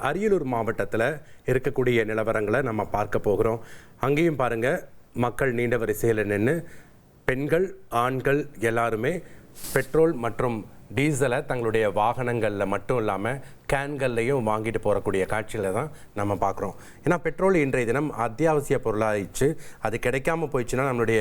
அரியலூர் மாவட்டத்தில் இருக்கக்கூடிய நிலவரங்களை நம்ம பார்க்க போகிறோம். அங்கேயும் பாருங்கள், மக்கள் நீண்ட வரிசையில் நின்று பெண்கள் ஆண்கள் எல்லாருமே பெட்ரோல் மற்றும் டீசலை தங்களுடைய வாகனங்களில் மட்டும் இல்லாமல் கேன்கள்லையும் வாங்கிட்டு போகக்கூடிய காட்சியில் தான் நம்ம பார்க்குறோம். ஏன்னா பெட்ரோல் இன்றைய தினம் அத்தியாவசிய பொருளாகிடுச்சு. அது கிடைக்காம போயிடுச்சுன்னா நம்மளுடைய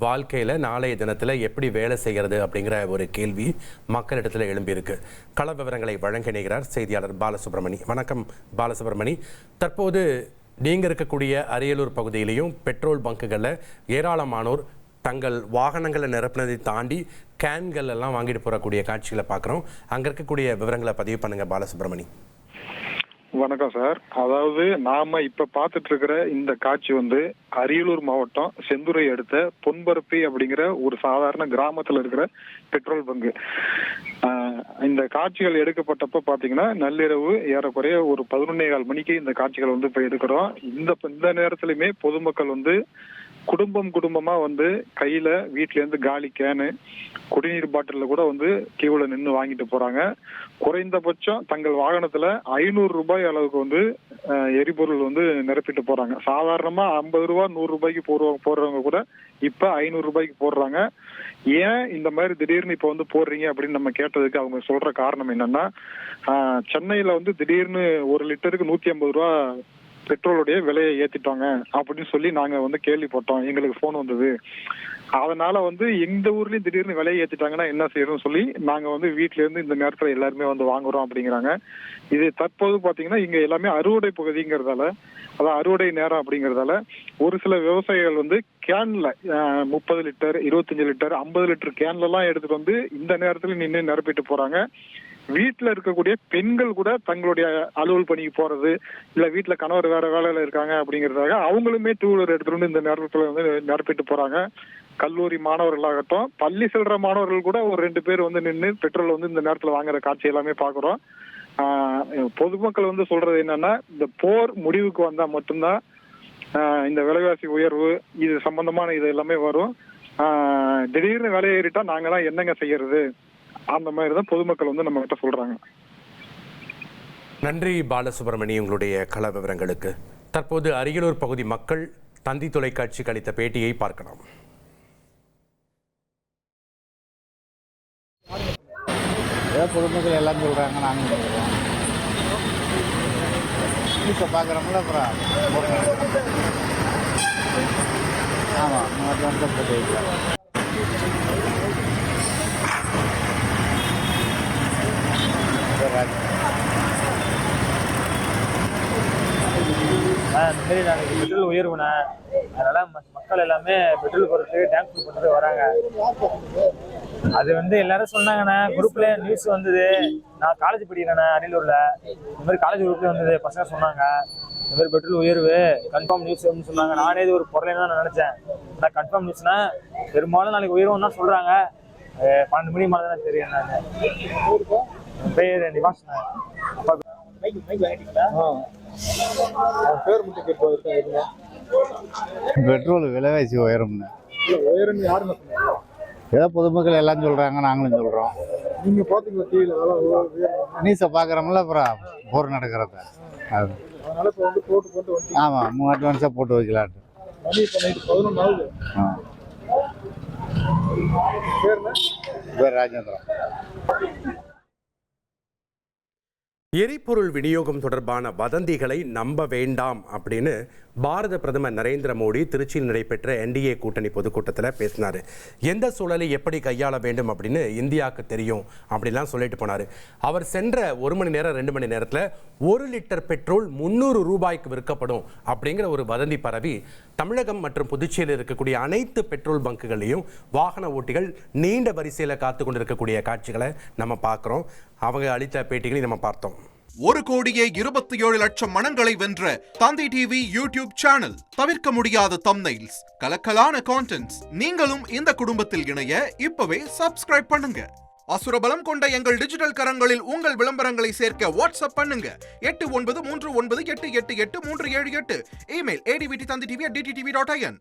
வாழ்க்கையில் நாளைய தினத்தில் எப்படி வேலை செய்கிறது அப்படிங்கிற ஒரு கேள்வி மக்களிடத்தில் எழும்பியிருக்கு. கள விவரங்களை வழங்க இணைகிறார் செய்தியாளர் பாலசுப்ரமணி. வணக்கம் பாலசுப்ரமணி. தற்போது நீங்கள் இருக்கக்கூடிய அரியலூர் பகுதியிலையும் பெட்ரோல் பங்குகளில் ஏராளமானோர் தங்கள் வாகனங்களை நிரப்பினதை தாண்டி கேன்கள் எல்லாம் வாங்கிட்டு போகக்கூடிய காட்சிகளை பார்க்குறோம். அங்கே இருக்கக்கூடிய விவரங்களை பதிவு பண்ணுங்க பாலசுப்ரமணி. வணக்கம் சார். அதாவது நாம இப்ப பார்த்துட்டு இருக்கிற இந்த காட்சி அரியலூர் மாவட்டம் செந்துறை அடுத்த பொன்பரப்பி அப்படிங்கிற ஒரு சாதாரண கிராமத்துல இருக்கிற பெட்ரோல் பங்கு. இந்த காட்சிகள் எடுக்கப்பட்டப்ப பாத்தீங்கன்னா நள்ளிரவு ஏறக்குறைய ஒரு 11:15 மணிக்கு இந்த காட்சிகள் இப்ப எடுக்கிறோம். இந்த நேரத்திலுமே பொதுமக்கள் குடும்பமா கையில வீட்டுல இருந்து காலி கேனு குடிநீர் பாட்டில கூட கியூல நின்று வாங்கிட்டு போறாங்க. குறைந்தபட்சம் தங்கள் வாகனத்துல 500 ரூபாய் அளவுக்கு எரிபொருள் நிரப்பிட்டு போறாங்க. சாதாரணமா 50 ரூபாய் 100 ரூபாய்க்கு போடுறவங்க கூட இப்ப 500 ரூபாய்க்கு போடுறாங்க. ஏன் இந்த மாதிரி திடீர்னு இப்ப போடுறீங்க அப்படின்னு நம்ம கேட்டதுக்கு அவங்க சொல்ற காரணம் என்னன்னா, சென்னையில திடீர்னு 1 லிட்டருக்கு 150 ரூபா பெட்ரோலுடைய விலையை ஏத்திட்டாங்க அப்படின்னு சொல்லி நாங்க கேள்விப்பட்டோம். எங்களுக்கு போன் வந்தது. அதனால எந்த ஊர்லயும் திடீர்னு விலையை ஏத்திட்டாங்கன்னா என்ன செய்யறோம்னு சொல்லி நாங்க வீட்டுல இருந்து இந்த நேரத்துல எல்லாருமே வாங்குறோம் அப்படிங்கிறாங்க. இது தற்போது பாத்தீங்கன்னா இங்க எல்லாமே அறுவடை பகுதிங்கிறதால, அதான் அறுவடை நேரம் அப்படிங்கறதால ஒரு சில விவசாயிகள் கேன்ல 30 லிட்டர் 25 லிட்டர் 50 லிட்டர் கேன்ல எல்லாம் எடுத்துட்டு இந்த நேரத்துல நின்று நிரப்பிட்டு போறாங்க. வீட்டுல இருக்கக்கூடிய பெண்கள் கூட தங்களுடைய அலுவல் பணிக்கு போறது, இல்ல வீட்டுல கணவர் வேற வேலையில இருக்காங்க அப்படிங்கறதாக அவங்களுமே 2 வீலர் எடுத்துட்டு இந்த நேரத்துல நிரப்பிட்டு போறாங்க. கல்லூரி மாணவர்களாகட்டும், பள்ளி செல்ற மாணவர்கள் கூட ஒரு 2 பேர் நின்று பெட்ரோல் இந்த நேரத்துல வாங்குற காட்சி எல்லாமே பாக்குறோம். பொதுமக்கள் சொல்றது என்னன்னா, இந்த போர் முடிவுக்கு வந்தா மட்டும்தான் இந்த விலைவாசி உயர்வு இது சம்பந்தமான இது எல்லாமே வரும். திடீர்னு விலை ஏறிட்டா நாங்கெல்லாம் என்னங்க செய்யறது, அந்த மாதிரி தான் பொதுமக்கள் நம்ம கிட்ட சொல்றாங்க. நன்றி பாலசுப்ரமணி, உங்களுடைய கள விவரங்களுக்கு. தற்போது அரியலூர் பகுதி மக்கள் தந்தி தொலைக்காட்சிக்கு அளித்த பேட்டியை பார்க்கலாம். பொதுமக்கள் எல்லாம் சொல்றாங்க, நாங்கள் சொல்றோம். இப்போ பார்க்குறோம்ல, அப்புறம் ஆமாம் போட்டு வைக்கலாம். இந்த மாதிரி நாளைக்கு பெட்ரோல் உயர்வுண்ணே, அதனால மக்கள் எல்லாமே பெட்ரோல் போட்டு டேங்க் ஃபுல் பண்ணிட்டு வராங்க. அது எல்லாரும் சொன்னாங்கண்ணே, குரூப்ல நியூஸ் வந்தது. நான் காலேஜ் படிக்கிறேண்ணே அரியலூர்ல. இந்த மாதிரி காலேஜ் குரூப்ல வந்தது, பசங்க சொன்னாங்க இந்த மாதிரி பெட்ரோல் உயர்வு கன்ஃபார்ம் நியூஸ் சொன்னாங்க. நானே இது ஒரு பொருளைன்னு தான் நினைச்சேன். ஆனால் கன்ஃபார்ம் நியூஸ்னா பெரும்பாலும் நாளைக்கு உயர்வுன்னு தான் சொல்றாங்க. 12 மணி மேலே தானே தெரியும். நான் பேர் நிவாஸ். பெட்ரோல் விலைவாசி உயரும்னு ஏதோ பொதுமக்கள் எல்லாம் சொல்றாங்க, நாங்களும் சொல்றோம். நீங்க பாத்தீங்களா நியூஸை பாக்குறோம்ல, அப்புறம் போர் நடக்கிறத. அது ஆமா, அட்வான்ஸா போட்டு வைக்கலான்ட்டு. பேர் ராஜேந்திரன். எரிபொருள் விநியோகம் தொடர்பான வதந்திகளை நம்ப வேண்டாம் அப்படின்னு பாரத பிரதமர் நரேந்திர மோடி திருச்சியில் நடைபெற்ற NDA கூட்டணி பொதுக்கூட்டத்தில் பேசினார். எந்த சூழலை எப்படி கையாள வேண்டும் அப்படின்னு இந்தியாவுக்கு தெரியும் அப்படிலாம் சொல்லிட்டு போனார். அவர் சென்ற 1 மணி நேரம் 2 மணி நேரத்தில் 1 லிட்டர் பெட்ரோல் 300 ரூபாய்க்கு விற்கப்படும் அப்படிங்கிற ஒரு வதந்தி பரவி தமிழகம் மற்றும் புதுச்சேரியில் இருக்கக்கூடிய அனைத்து பெட்ரோல் பங்குகளையும் வாகன ஓட்டிகள் நீண்ட வரிசையில் காத்து கொண்டிருக்கக்கூடிய காட்சிகளை நம்ம பார்க்குறோம். அவங்க அளித்த பேட்டிகளை நம்ம பார்த்தோம். 1,27,00,000 மனங்களை வென்ற தந்தி டிவி யூடியூப் சேனல். தவிர்க்க முடியாத தம்ப்நெயில்ஸ், கலக்கலான கான்டென்ட்ஸ். நீங்களும் இந்த குடும்பத்தில் இணைய இப்பவே சப்ஸ்கிரைப் பண்ணுங்க. அசுரபலம் கொண்ட எங்கள் டிஜிட்டல் கரங்களில் உங்கள் விளம்பரங்களை சேர்க்க வாட்ஸ்அப் பண்ணுங்க. 8939888838. Email advtthanditv@dttv.in.